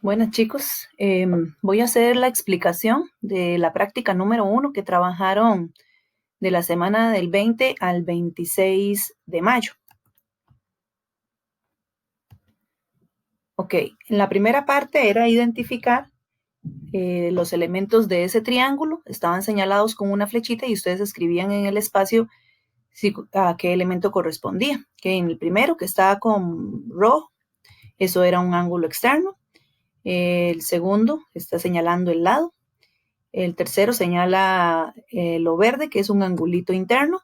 Buenas chicos, voy a hacer la explicación de la práctica número 1 que trabajaron de la semana del 20 al 26 de mayo. Ok, en la primera parte era identificar los elementos de ese triángulo, estaban señalados con una flechita y ustedes escribían en el espacio a qué elemento correspondía. Que en el primero, que estaba con rojo, eso era un ángulo externo. El segundo está señalando el lado. El tercero señala lo verde, que es un angulito interno.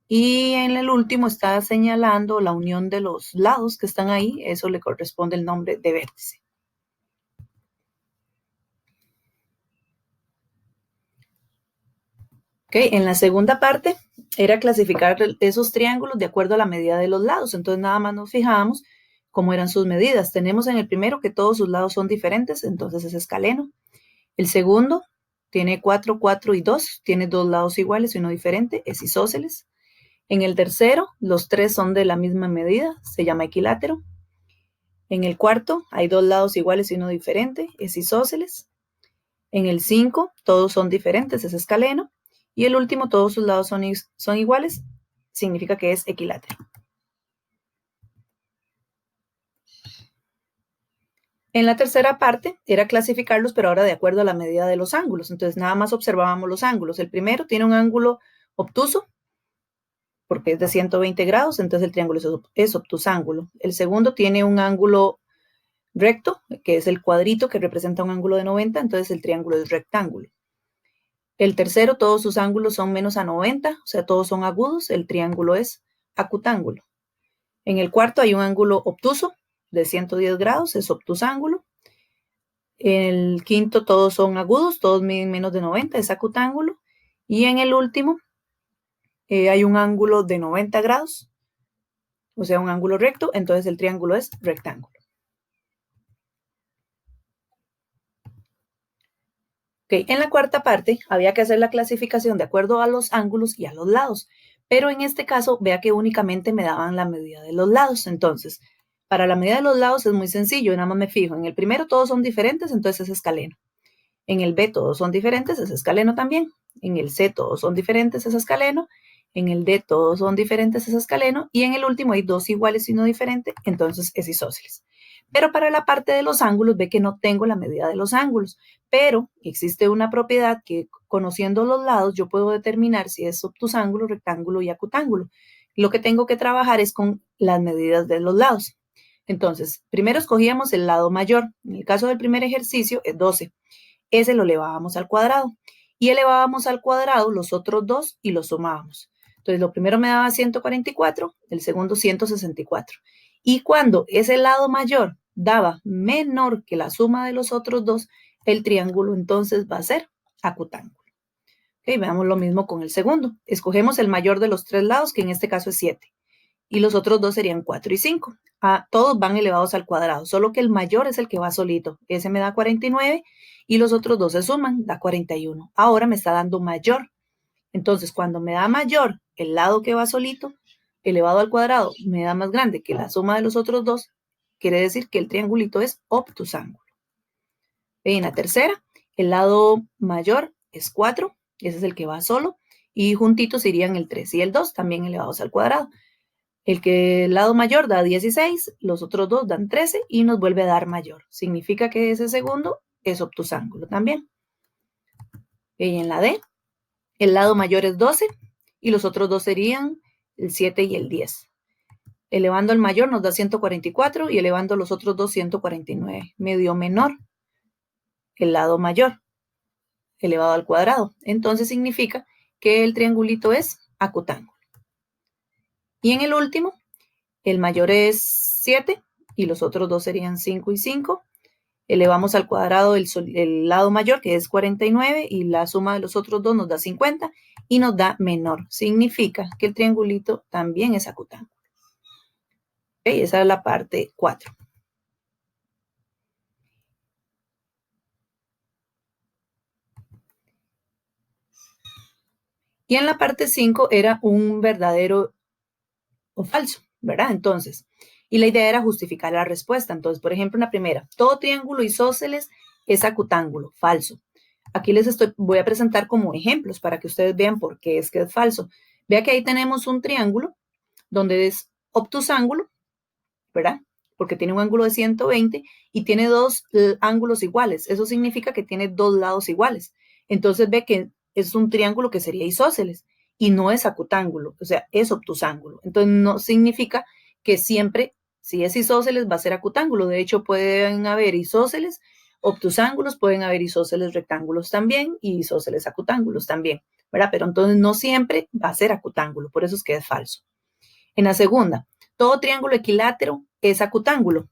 Y en el último está señalando la unión de los lados que están ahí. Eso le corresponde el nombre de vértice. Okay, en la segunda parte era clasificar esos triángulos de acuerdo a la medida de los lados. Entonces nada más nos fijábamos cómo eran sus medidas. Tenemos en el primero que todos sus lados son diferentes, entonces es escaleno. El segundo tiene 4, 4 y 2. Tiene dos lados iguales y uno diferente, es isósceles. En el tercero, los tres son de la misma medida, se llama equilátero. En el cuarto, hay dos lados iguales y uno diferente, es isósceles. En el 5, todos son diferentes, es escaleno. Y el último, todos sus lados son iguales, significa que es equilátero. En la tercera parte era clasificarlos, pero ahora de acuerdo a la medida de los ángulos. Entonces, nada más observábamos los ángulos. El primero tiene un ángulo obtuso, porque es de 120 grados, entonces el triángulo es obtusángulo. El segundo tiene un ángulo recto, que es el cuadrito que representa un ángulo de 90, entonces el triángulo es rectángulo. El tercero, todos sus ángulos son menos a 90, o sea, todos son agudos, el triángulo es acutángulo. En el cuarto hay un ángulo obtuso de 110 grados, es obtusángulo. En el quinto, todos son agudos, todos miden menos de 90, es acutángulo. Y en el último, hay un ángulo de 90 grados, o sea, un ángulo recto, entonces el triángulo es rectángulo. Okay. En la cuarta parte había que hacer la clasificación de acuerdo a los ángulos y a los lados, pero en este caso vea que únicamente me daban la medida de los lados. Entonces, para la medida de los lados es muy sencillo, nada más me fijo. En el primero todos son diferentes, entonces es escaleno. En el B todos son diferentes, es escaleno también. En el C todos son diferentes, es escaleno. En el D todos son diferentes, es escaleno. Y en el último hay dos iguales y uno diferente, entonces es isósceles. Pero para la parte de los ángulos, ve que no tengo la medida de los ángulos, pero existe una propiedad que conociendo los lados yo puedo determinar si es obtusángulo, rectángulo y acutángulo. Lo que tengo que trabajar es con las medidas de los lados. Entonces, primero escogíamos el lado mayor. En el caso del primer ejercicio es 12. Ese lo elevábamos al cuadrado. Y elevábamos al cuadrado los otros dos y los sumábamos. Entonces, lo primero me daba 144, el segundo 164. Y cuando ese lado mayor daba menor que la suma de los otros dos, el triángulo entonces va a ser acutángulo. Okay, veamos lo mismo con el segundo. Escogemos el mayor de los tres lados, que en este caso es 7. Y los otros dos serían 4 y 5. Todos van elevados al cuadrado, solo que el mayor es el que va solito. Ese me da 49 y los otros dos se suman, da 41. Ahora me está dando mayor. Entonces, cuando me da mayor el lado que va solito, elevado al cuadrado, me da más grande que la suma de los otros dos, quiere decir que el triangulito es obtusángulo. En la tercera, el lado mayor es 4, ese es el que va solo, y juntitos irían el 3 y el 2, también elevados al cuadrado. El lado mayor da 16, los otros dos dan 13 y nos vuelve a dar mayor. Significa que ese segundo es obtusángulo también. Y en la D, el lado mayor es 12 y los otros dos serían el 7 y el 10. Elevando el mayor nos da 144 y elevando los otros dos 149. Medio menor el lado mayor elevado al cuadrado. Entonces significa que el triangulito es acutángulo. Y en el último, el mayor es 7 y los otros dos serían 5 y 5. Elevamos al cuadrado el lado mayor, que es 49, y la suma de los otros dos nos da 50 y nos da menor. Significa que el triangulito también es acutángulo. Okay, esa es la parte 4. Y en la parte 5 era un verdadero o falso. ¿verdad? Entonces, y la idea era justificar la respuesta. Entonces, por ejemplo, en la primera, todo triángulo isósceles es acutángulo, falso. Aquí voy a presentar como ejemplos para que ustedes vean por qué es que es falso. Vea que ahí tenemos un triángulo donde es obtusángulo, ¿verdad? Porque tiene un ángulo de 120 y tiene dos ángulos iguales. Eso significa que tiene dos lados iguales. Entonces ve que es un triángulo que sería isósceles y no es acutángulo, o sea, es obtusángulo. Entonces no significa que siempre, si es isósceles, va a ser acutángulo. De hecho, pueden haber isósceles, obtusángulos, pueden haber isósceles rectángulos también y isósceles acutángulos también, ¿verdad? Pero entonces no siempre va a ser acutángulo, por eso es que es falso. En la segunda, todo triángulo equilátero es acutángulo.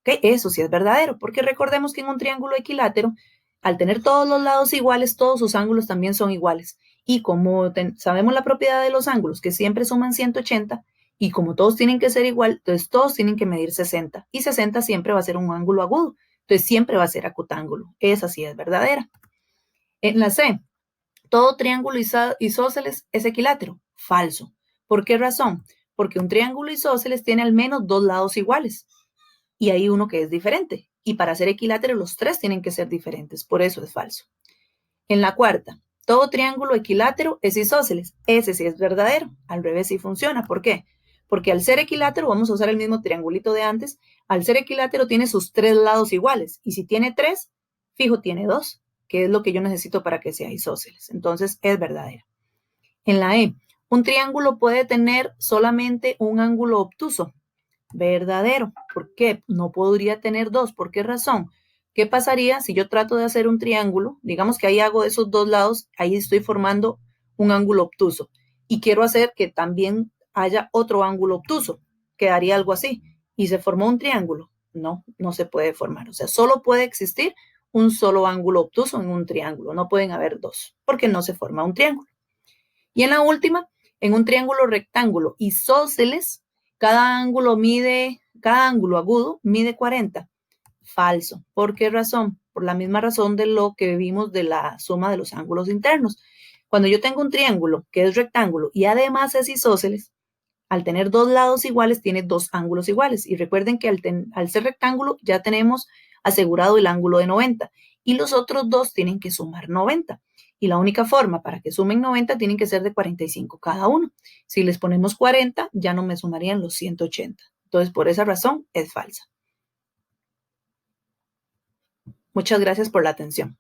¿Okay? Eso sí es verdadero, porque recordemos que en un triángulo equilátero, al tener todos los lados iguales, todos sus ángulos también son iguales. Y como sabemos la propiedad de los ángulos, que siempre suman 180, y como todos tienen que ser igual, entonces todos tienen que medir 60. Y 60 siempre va a ser un ángulo agudo. Entonces siempre va a ser acutángulo. Esa sí es verdadera. En la C, todo triángulo isósceles es equilátero. Falso. ¿Por qué razón? Porque un triángulo isósceles tiene al menos dos lados iguales y hay uno que es diferente. Y para ser equilátero los tres tienen que ser diferentes. Por eso es falso. En la cuarta, todo triángulo equilátero es isósceles. Ese sí es verdadero. Al revés sí funciona. ¿Por qué? Porque al ser equilátero, vamos a usar el mismo triangulito de antes, al ser equilátero tiene sus tres lados iguales. Y si tiene tres, fijo, tiene dos, que es lo que yo necesito para que sea isósceles. Entonces es verdadero. En la E, un triángulo puede tener solamente un ángulo obtuso. Verdadero. ¿Por qué? No podría tener dos. ¿Por qué razón? ¿Qué pasaría si yo trato de hacer un triángulo? Digamos que ahí hago esos dos lados, ahí estoy formando un ángulo obtuso. Y quiero hacer que también haya otro ángulo obtuso. Quedaría algo así. ¿Y se formó un triángulo? No, no se puede formar. O sea, solo puede existir un solo ángulo obtuso en un triángulo. No pueden haber dos, porque no se forma un triángulo. Y en la última, en un triángulo rectángulo isósceles, cada ángulo agudo mide 40. Falso. ¿Por qué razón? Por la misma razón de lo que vimos de la suma de los ángulos internos. Cuando yo tengo un triángulo que es rectángulo y además es isósceles, al tener dos lados iguales, tiene dos ángulos iguales. Y recuerden que al ser rectángulo ya tenemos asegurado el ángulo de 90 y los otros dos tienen que sumar 90. Y la única forma para que sumen 90 tienen que ser de 45 cada uno. Si les ponemos 40, ya no me sumarían los 180. Entonces, por esa razón, es falsa. Muchas gracias por la atención.